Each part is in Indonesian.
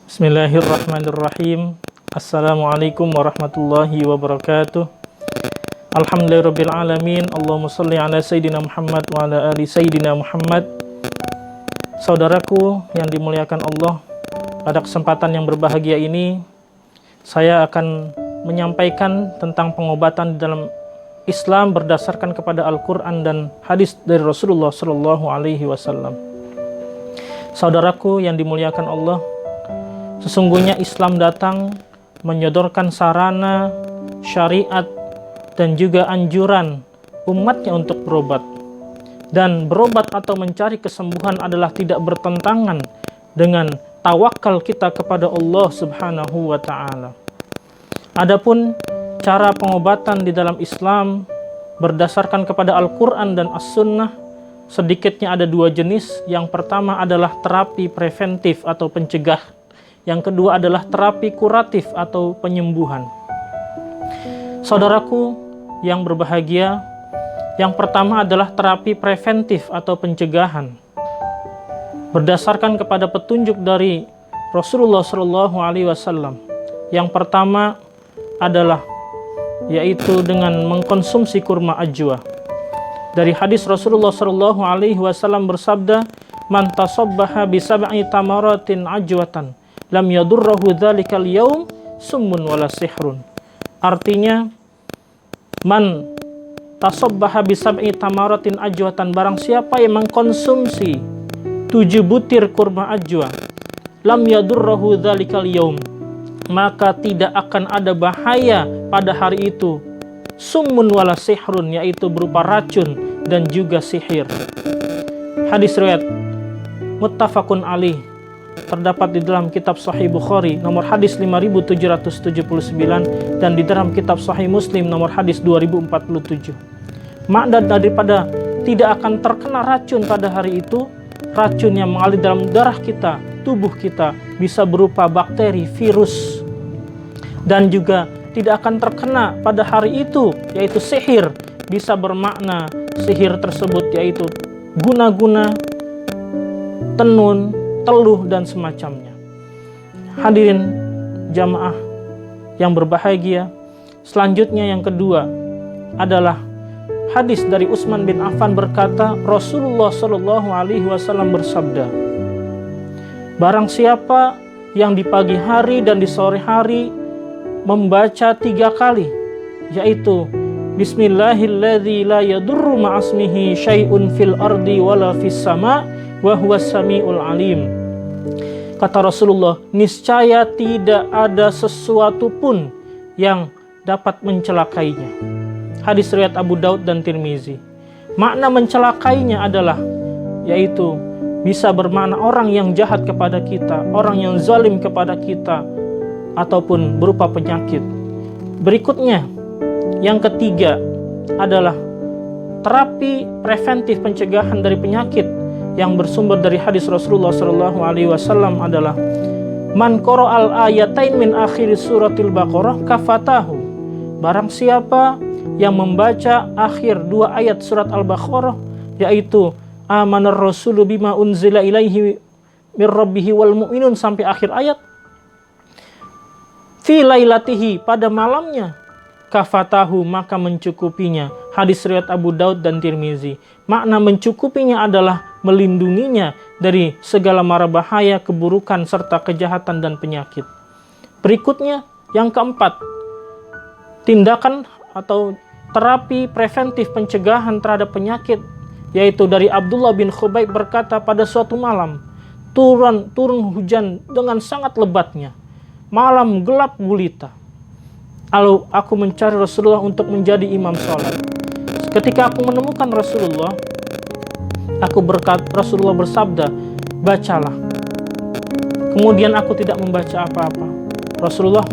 Bismillahirrahmanirrahim. Assalamualaikum warahmatullahi wabarakatuh. Alhamdulillahirabbil alamin. Allahumma shalli ala sayyidina Muhammad wa ala ali sayyidina Muhammad. Saudaraku yang dimuliakan Allah, pada kesempatan yang berbahagia ini saya akan menyampaikan tentang pengobatan di dalam Islam berdasarkan kepada Al-Qur'an dan hadis dari Rasulullah sallallahu alaihi wasallam. Saudaraku yang dimuliakan Allah, sesungguhnya Islam datang menyodorkan sarana, syariat, dan juga anjuran umatnya untuk berobat. Dan berobat atau mencari kesembuhan adalah tidak bertentangan dengan tawakal kita kepada Allah Subhanahu wa ta'ala. Adapun cara pengobatan di dalam Islam berdasarkan kepada Al-Quran dan As-Sunnah, sedikitnya ada dua jenis. Yang pertama adalah terapi preventif atau pencegah. Yang kedua adalah terapi kuratif atau penyembuhan. Saudaraku yang berbahagia, yang pertama adalah terapi preventif atau pencegahan. Berdasarkan kepada petunjuk dari Rasulullah SAW, yang pertama adalah yaitu dengan mengkonsumsi kurma ajwa. Dari hadis Rasulullah SAW bersabda, "Man tasabbaha bi sab'i tamaratin ajwatan, lam yadurruhu dzalikal yaum summun wala sihrun." Artinya, man tasabbaha bi sab'i tamaratin ajwatan, barang siapa yang mengkonsumsi 7 butir kurma ajwa, lam yadurruhu dzalikal yaum, maka tidak akan ada bahaya pada hari itu. Summun wala sihrun, yaitu berupa racun dan juga sihir. Hadis riwayat muttafaqun alaih, terdapat di dalam kitab Sahih Bukhari nomor hadis 5779 dan di dalam kitab Sahih Muslim nomor hadis 2047. Makna daripada tidak akan terkena racun pada hari itu, racun yang mengalir dalam darah kita, tubuh kita, bisa berupa bakteri, virus, dan juga tidak akan terkena pada hari itu, yaitu sihir. Bisa bermakna sihir tersebut yaitu guna-guna, tenun, teluh, dan semacamnya. Hadirin jamaah yang berbahagia, selanjutnya yang kedua adalah hadis dari Utsman bin Affan berkata, Rasulullah SAW bersabda, barang siapa yang di pagi hari dan di sore hari membaca 3 kali, yaitu Bismillahilladzi la yadurru ma'asmihi syai'un fil ardi wala fis sama' wa huwas samiul alim. Kata Rasulullah, niscaya tidak ada sesuatu pun yang dapat mencelakainya. Hadis riwayat Abu Daud dan Tirmizi. Makna mencelakainya adalah yaitu bisa bermakna orang yang jahat kepada kita, orang yang zalim kepada kita, ataupun berupa penyakit. Berikutnya, yang ketiga adalah terapi preventif pencegahan dari penyakit yang bersumber dari hadis Rasulullah SAW adalah man qara'al ayatain min akhir suratil Baqarah kafatahu. Barang siapa yang membaca akhir 2 ayat surat Al-Baqarah, yaitu amanar rasulu bima unzila ilaihi mir rabbihi wal mu'minun sampai akhir ayat, fi lailatihi, pada malamnya, kafatahu, maka mencukupinya. Hadis riwayat Abu Daud dan Tirmizi. Makna mencukupinya adalah melindunginya dari segala mara bahaya, keburukan, serta kejahatan dan penyakit. Berikutnya, yang keempat, tindakan atau terapi preventif pencegahan terhadap penyakit, yaitu dari Abdullah bin Khubayb berkata, pada suatu malam turun hujan dengan sangat lebatnya. Malam gelap gulita. Lalu aku mencari Rasulullah untuk menjadi imam sholat. Ketika aku menemukan Rasulullah, Rasulullah bersabda, bacalah. Kemudian aku tidak membaca apa-apa. Rasulullah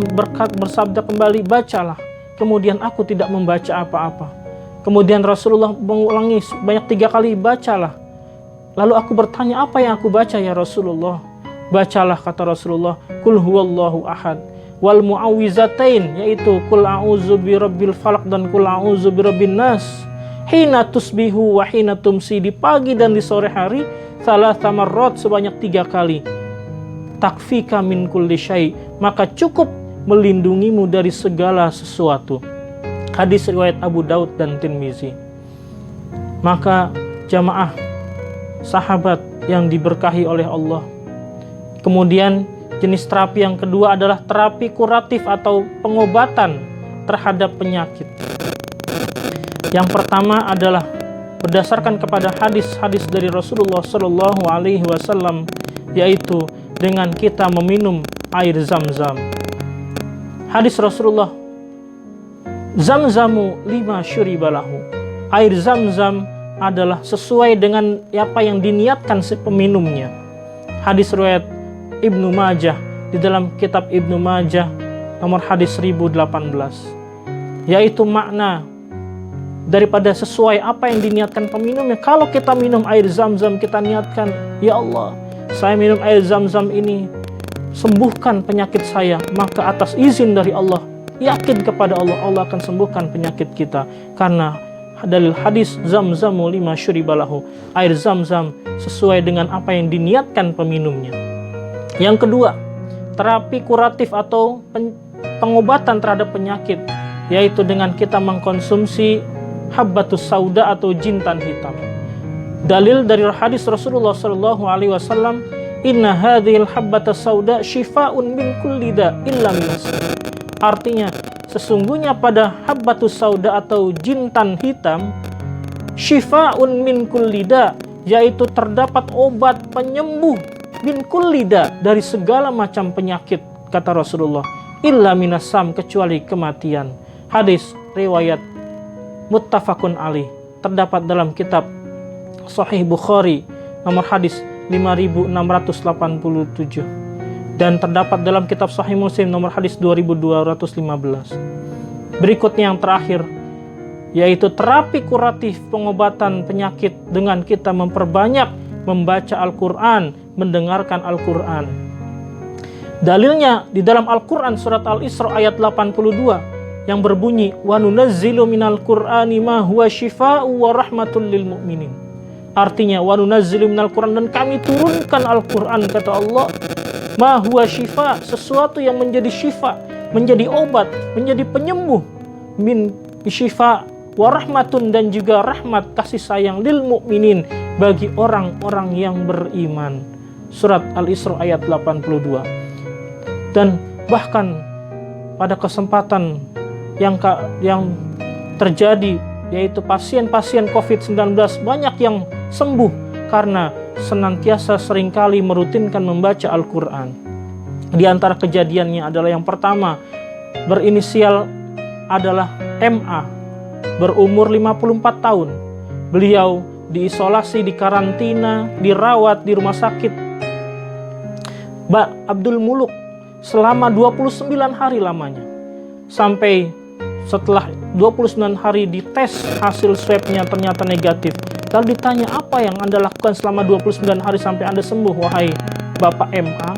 bersabda kembali, bacalah. Kemudian aku tidak membaca apa-apa. Kemudian Rasulullah mengulangi banyak 3 kali, bacalah. Lalu aku bertanya, apa yang aku baca ya Rasulullah? Bacalah, kata Rasulullah, kul huwallahu ahad wal mu'awwizatain, yaitu kul a'udzu birabbil falaq dan kul a'udzu birabbin nas, hina tusbihu wa hina tumsi, di pagi dan di sore hari, salah tamarrot, sebanyak 3 kali. takfika min kulli syai, maka cukup melindungimu dari segala sesuatu. Hadis riwayat Abu Daud dan Tirmizi. Maka jamaah sahabat yang diberkahi oleh Allah, kemudian jenis terapi yang kedua adalah terapi kuratif atau pengobatan terhadap penyakit. Yang pertama adalah berdasarkan kepada hadis-hadis dari Rasulullah Shallallahu Alaihi Wasallam, yaitu dengan kita meminum air Zam-Zam. Hadis Rasulullah, Zamzamu lima syuribalahu. Air Zam-Zam adalah sesuai dengan apa yang diniatkan si peminumnya. Hadis riwayat Ibnu Majah, di dalam kitab Ibnu Majah nomor hadis 1018, yaitu makna daripada sesuai apa yang diniatkan peminumnya. Kalau kita minum air Zam-Zam, kita niatkan, ya Allah, saya minum air Zam-Zam ini, sembuhkan penyakit saya, maka atas izin dari Allah, yakin kepada Allah, Allah akan sembuhkan penyakit kita. Karena dalil hadis Zamzamu lima syuribalahu, air Zam-Zam sesuai dengan apa yang diniatkan peminumnya. Yang kedua, terapi kuratif atau pengobatan terhadap penyakit, yaitu dengan kita mengkonsumsi habbatus sauda atau jintan hitam. Dalil dari hadis Rasulullah Shallallahu Alaihi Wasallam, inna hadhil habbatus sauda shifaun min kulli da illa minas. Artinya, sesungguhnya pada habbatus sauda atau jintan hitam, shifaun min kulli da, yaitu terdapat obat penyembuh min kulli da, dari segala macam penyakit, kata Rasulullah, illa minasam, kecuali kematian. Hadis riwayat muttafaqun alaih, terdapat dalam kitab Sahih Bukhari nomor hadis 5687, dan terdapat dalam kitab Sahih Muslim nomor hadis 2215. Berikutnya yang terakhir, yaitu terapi kuratif pengobatan penyakit dengan kita memperbanyak membaca Al-Quran, mendengarkan Al-Quran. Dalilnya di dalam Al-Quran surat Al-Isra ayat 82 yang berbunyi, wa nunazzilu minal Qur'ani ma huwa syifa'u wa rahmatul lil mu'minin. Artinya, wa nunazzilu minal Qur'an, dan kami turunkan Al-Quran, kata Allah, ma huwa syifa, sesuatu yang menjadi syifa, menjadi obat, menjadi penyembuh, min syifa wa rahmatun, dan juga rahmat kasih sayang lil mu'minin, bagi orang-orang yang beriman. Surat Al-Isra ayat 82. Dan bahkan pada kesempatan yang terjadi, yaitu pasien-pasien COVID-19 banyak yang sembuh karena senantiasa seringkali merutinkan membaca Al-Quran. Di antara kejadiannya adalah yang pertama, berinisial adalah MA, berumur 54 tahun. Beliau diisolasi, dikarantina, dirawat di rumah sakit Mbak Abdul Muluk selama 29 hari lamanya. Sampai setelah 29 hari dites, hasil swabnya ternyata negatif. Lalu ditanya, apa yang Anda lakukan selama 29 hari sampai Anda sembuh, wahai Bapak MA?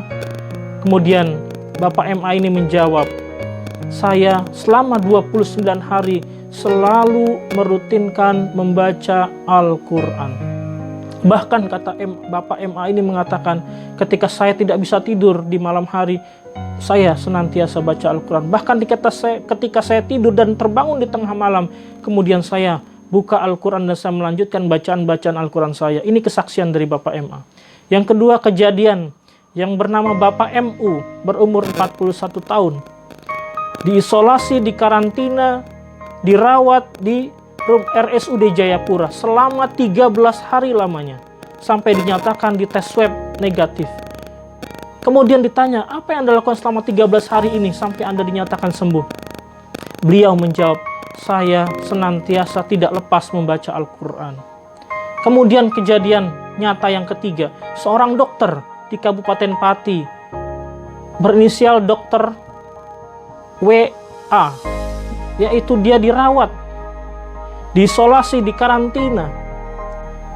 Kemudian Bapak MA ini menjawab, saya selama 29 hari selalu merutinkan membaca Al-Quran. Bahkan kata Bapak MA ini mengatakan, ketika saya tidak bisa tidur di malam hari, saya senantiasa baca Al-Quran. Bahkan ketika saya tidur dan terbangun di tengah malam, kemudian saya buka Al-Quran dan saya melanjutkan bacaan-bacaan Al-Quran saya. Ini kesaksian dari Bapak MA. Yang kedua, kejadian yang bernama Bapak MU, berumur 41 tahun. Diisolasi, dikarantina, dirawat di RSUD Jayapura selama 13 hari lamanya, sampai dinyatakan di tes swab negatif. Kemudian ditanya, apa yang Anda lakukan selama 13 hari ini sampai Anda dinyatakan sembuh? Beliau menjawab, saya senantiasa tidak lepas membaca Al-Quran. Kemudian kejadian nyata yang ketiga, seorang dokter di Kabupaten Pati, berinisial Dr. WA, yaitu dia dirawat, diisolasi, dikarantina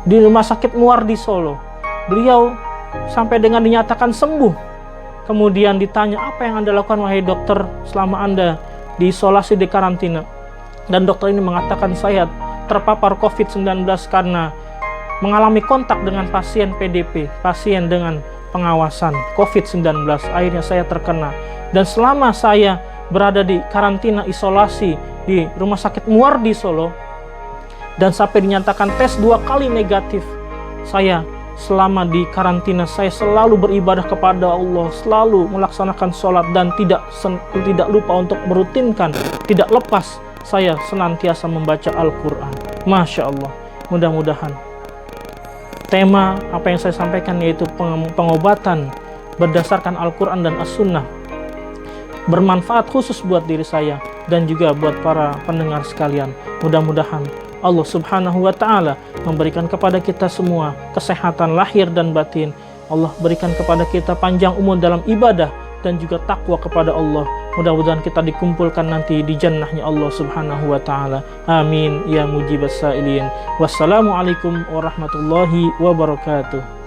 di Rumah Sakit Muardi Solo. Beliau sampai dengan dinyatakan sembuh. Kemudian ditanya, apa yang Anda lakukan wahai dokter selama Anda diisolasi, dikarantina? Dan dokter ini mengatakan, saya terpapar COVID-19 karena mengalami kontak dengan pasien PDP, pasien dengan pengawasan COVID-19. Akhirnya saya terkena. Dan selama saya berada di karantina isolasi di Rumah Sakit Muardi Solo, dan sampai dinyatakan tes 2 kali negatif, saya selama di karantina saya selalu beribadah kepada Allah, selalu melaksanakan sholat, dan tidak lupa untuk merutinkan, tidak lepas saya senantiasa membaca Al-Quran. Masya Allah. Mudah-mudahan tema apa yang saya sampaikan, yaitu pengobatan berdasarkan Al-Quran dan As-Sunnah, bermanfaat khusus buat diri saya dan juga buat para pendengar sekalian. Mudah-mudahan Allah Subhanahu wa Ta'ala memberikan kepada kita semua kesehatan lahir dan batin. Allah berikan kepada kita panjang umur dalam ibadah dan juga takwa kepada Allah. Mudah-mudahan kita dikumpulkan nanti di jannahnya Allah Subhanahu wa Ta'ala. Amin ya mujibas sa'ilin. Wassalamualaikum warahmatullahi wabarakatuh.